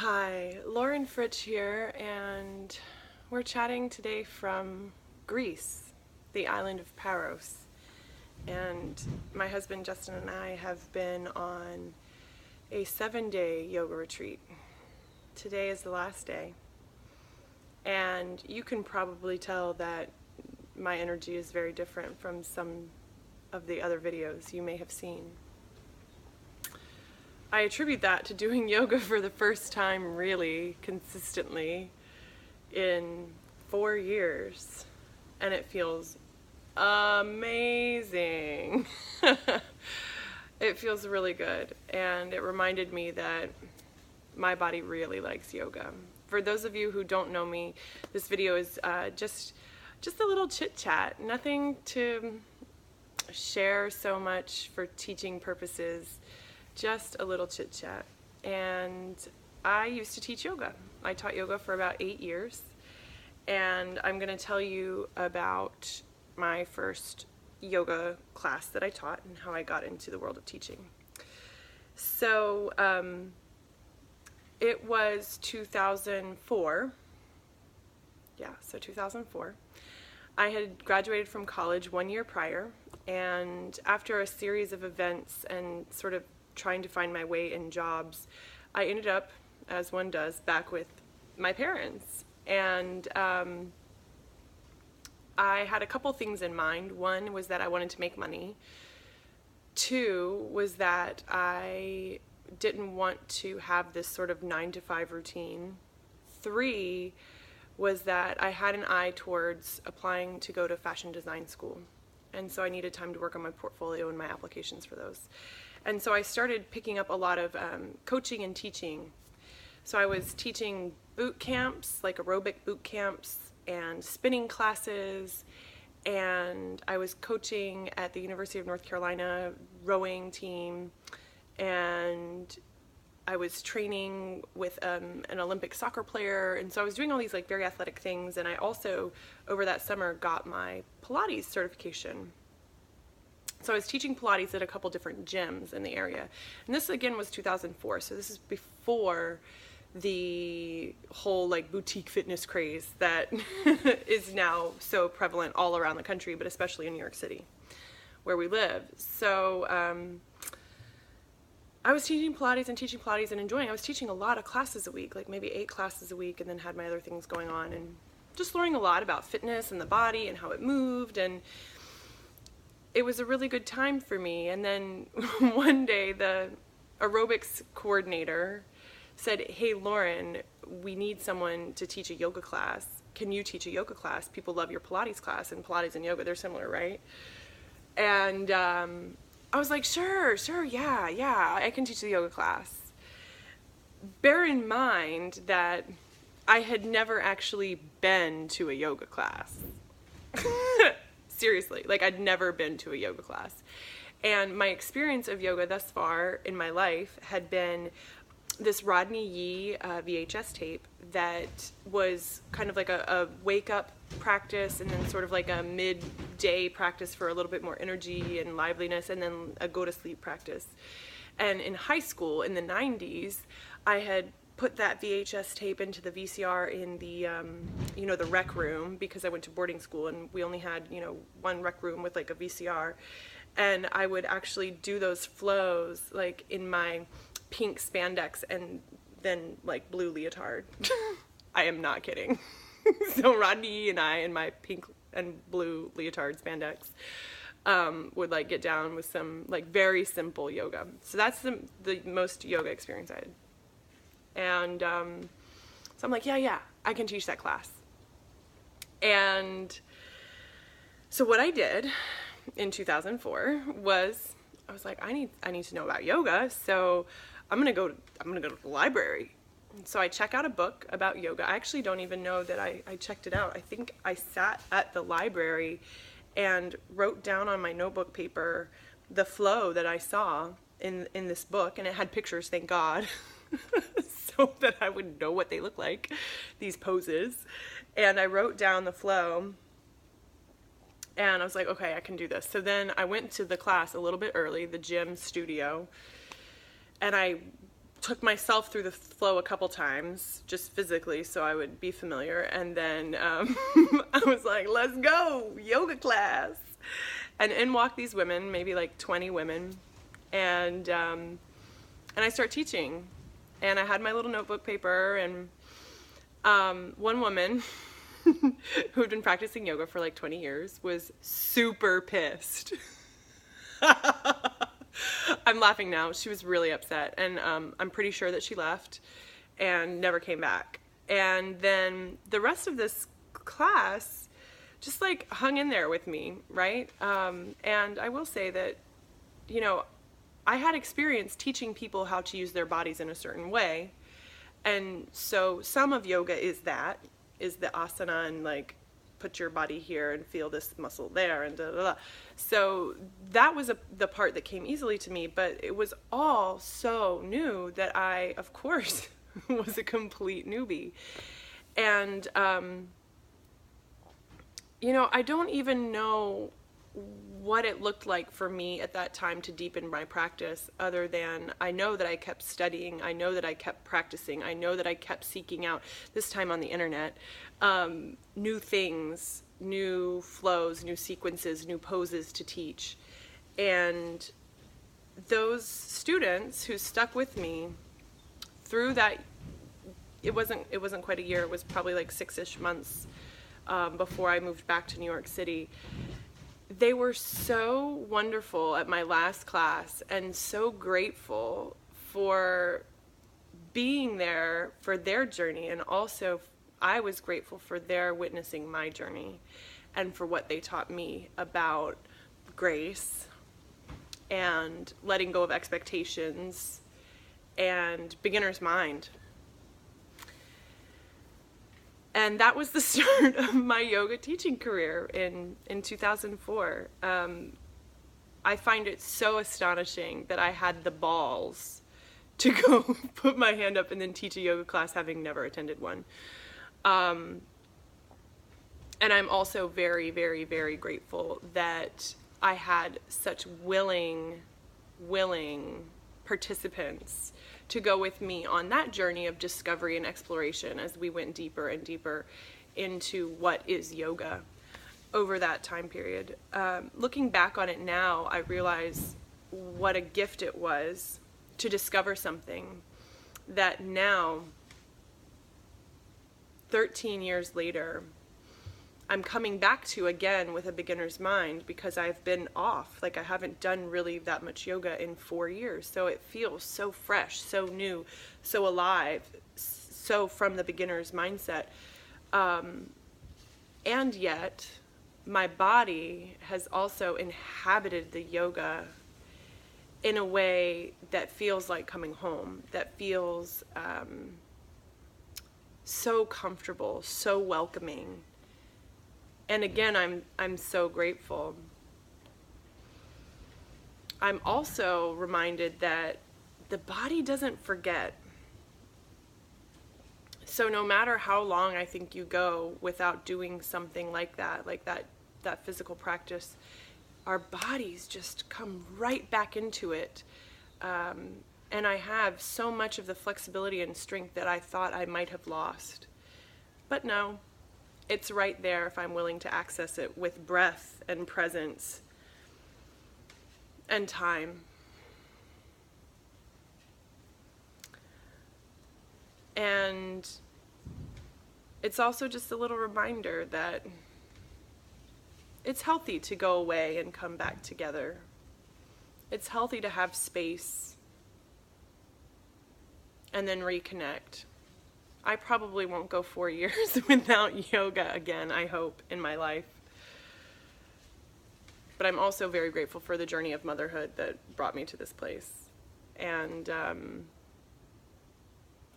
Hi, Lauren Fritsch here, and we're chatting today from Greece, the island of Paros. And my husband Justin and I have been on a 7-day yoga retreat. Today is the last day, and you can probably tell that my energy is very different from some of the other videos you may have seen. I attribute that to doing yoga for the first time really consistently in 4 years, and it feels amazing. It feels really good, and it reminded me that my body really likes yoga. For those of you who don't know me, this video is just a little chit chat, nothing to share so much for teaching purposes. Just a little chit chat. And I used to teach yoga. I taught yoga for about 8 years, and I'm going to tell you about my first yoga class that I taught and how I got into the world of teaching. So it was 2004. Yeah, so 2004. I had graduated from college 1 year prior, and after a series of events and sort of trying to find my way in jobs, I ended up, as one does, back with my parents. And I had a couple things in mind. One was that I wanted to make money. Two was that I didn't want to have this sort of 9-to-5 routine. Three was that I had an eye towards applying to go to fashion design school. And so I needed time to work on my portfolio and my applications for those. And so I started picking up a lot of coaching and teaching. So I was teaching boot camps, like aerobic boot camps and spinning classes, and I was coaching at the University of North Carolina rowing team, and I was training with an Olympic soccer player, and so I was doing all these like very athletic things. And I also, over that summer, got my Pilates certification. So I was teaching Pilates at a couple different gyms in the area. And this again was 2004, so this is before the whole like boutique fitness craze that is now so prevalent all around the country, but especially in New York City, where we live. So I was teaching Pilates and enjoying. I was teaching a lot of classes a week, like maybe 8 classes a week, and then had my other things going on, and just learning a lot about fitness and the body and how it moved, and it was a really good time for me. And then one day the aerobics coordinator said, "Hey Lauren, we need someone to teach a yoga class. Can you teach a yoga class? People love your Pilates class," and Pilates and yoga, they're similar, right? And I was like, sure, yeah, I can teach the yoga class. Bear in mind that I had never actually been to a yoga class. Seriously, like I'd never been to a yoga class. And my experience of yoga thus far in my life had been this Rodney Yee VHS tape that was kind of like a wake-up practice, and then sort of like a midday practice for a little bit more energy and liveliness, and then a go-to-sleep practice. And in high school, in the 90s, I had put that VHS tape into the VCR in the, the rec room, because I went to boarding school and we only had, one rec room with like a VCR. And I would actually do those flows like in my pink spandex and then like blue leotard. I am not kidding. So Rodney and I in my pink and blue leotard spandex would like get down with some like very simple yoga. So that's the most yoga experience I had. And so I'm like, yeah, I can teach that class. And so what I did in 2004 was I was like, I need to know about yoga, so I'm gonna go to the library. So I check out a book about yoga. I actually don't even know that I checked it out. I think I sat at the library and wrote down on my notebook paper the flow that I saw in this book, and it had pictures, thank God. So that I would know what they look like, these poses. And I wrote down the flow, and I was like, okay, I can do this. So then I went to the class a little bit early, the gym studio, and I took myself through the flow a couple times, just physically, so I would be familiar. And then I was like, let's go, yoga class. And in walk these women, maybe like 20 women. And I start teaching. And I had my little notebook paper, and one woman who had been practicing yoga for like 20 years was super pissed. I'm laughing now. She was really upset, and I'm pretty sure that she left and never came back. And then the rest of this class just like hung in there with me, right? And I will say that, you know, I had experience teaching people how to use their bodies in a certain way. And so some of yoga is the asana, and like put your body here and feel this muscle there, and da da da. So that was the part that came easily to me, but it was all so new that I, of course, was a complete newbie. And, you know, I don't even know what it looked like for me at that time to deepen my practice, other than I know that I kept studying, I know that I kept practicing, I know that I kept seeking out, this time on the internet, new things, new flows, new sequences, new poses to teach. And those students who stuck with me through that, it wasn't quite a year, it was probably like 6-ish months before I moved back to New York City. They were so wonderful at my last class, and so grateful for being there for their journey, and also I was grateful for their witnessing my journey and for what they taught me about grace and letting go of expectations and beginner's mind. And that was the start of my yoga teaching career in 2004. I find it so astonishing that I had the balls to go put my hand up and then teach a yoga class, having never attended one. And I'm also very, very, very grateful that I had such willing participants to go with me on that journey of discovery and exploration as we went deeper and deeper into what is yoga over that time period. Looking back on it now, I realize what a gift it was to discover something that now, 13 years later, I'm coming back to again with a beginner's mind, because I've been off. Like, I haven't done really that much yoga in 4 years. So it feels so fresh, so new, so alive, so from the beginner's mindset. And yet, my body has also inhabited the yoga in a way that feels like coming home, that feels so comfortable, so welcoming. And again, I'm so grateful. I'm also reminded that the body doesn't forget. So no matter how long I think you go without doing something like that physical practice, our bodies just come right back into it. And I have so much of the flexibility and strength that I thought I might have lost. But no. It's right there if I'm willing to access it with breath and presence and time. And it's also just a little reminder that it's healthy to go away and come back together. It's healthy to have space and then reconnect. I probably won't go 4 years without yoga again, I hope, in my life. But I'm also very grateful for the journey of motherhood that brought me to this place. And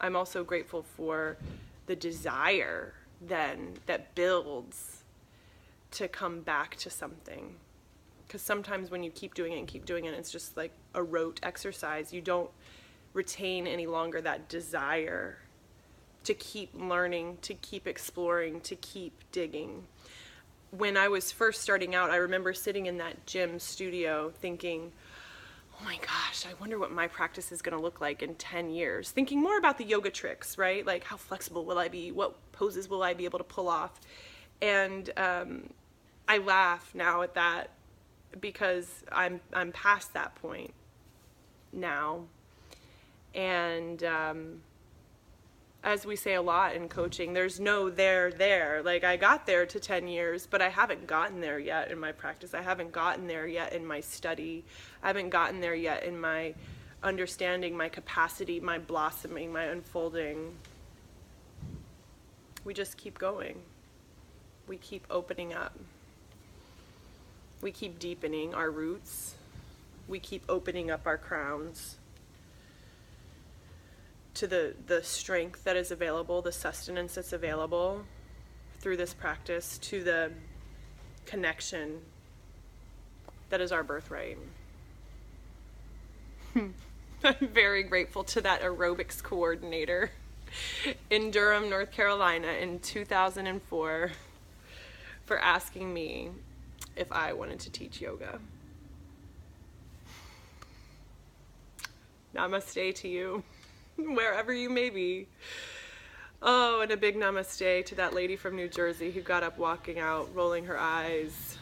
I'm also grateful for the desire then that builds to come back to something. Because sometimes when you keep doing it and keep doing it, it's just like a rote exercise. You don't retain any longer that desire to keep learning, to keep exploring, to keep digging. When I was first starting out, I remember sitting in that gym studio thinking, oh my gosh, I wonder what my practice is going to look like in 10 years. Thinking more about the yoga tricks, right? Like, how flexible will I be? What poses will I be able to pull off? And I laugh now at that because I'm past that point now. And as we say a lot in coaching, there's no there. Like, I got there to 10 years, but I haven't gotten there yet in my practice. I haven't gotten there yet in my study. I haven't gotten there yet in my understanding, my capacity, my blossoming, my unfolding. We just keep going. We keep opening up. We keep deepening our roots. We keep opening up our crowns to the strength that is available, the sustenance that's available through this practice, to the connection that is our birthright. I'm very grateful to that aerobics coordinator in Durham, North Carolina in 2004 for asking me if I wanted to teach yoga. Namaste to you, wherever you may be. Oh, and a big namaste to that lady from New Jersey who got up walking out, rolling her eyes,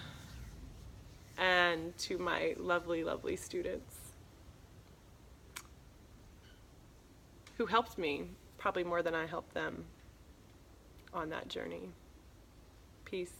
and to my lovely, lovely students who helped me, probably more than I helped them, on that journey. Peace.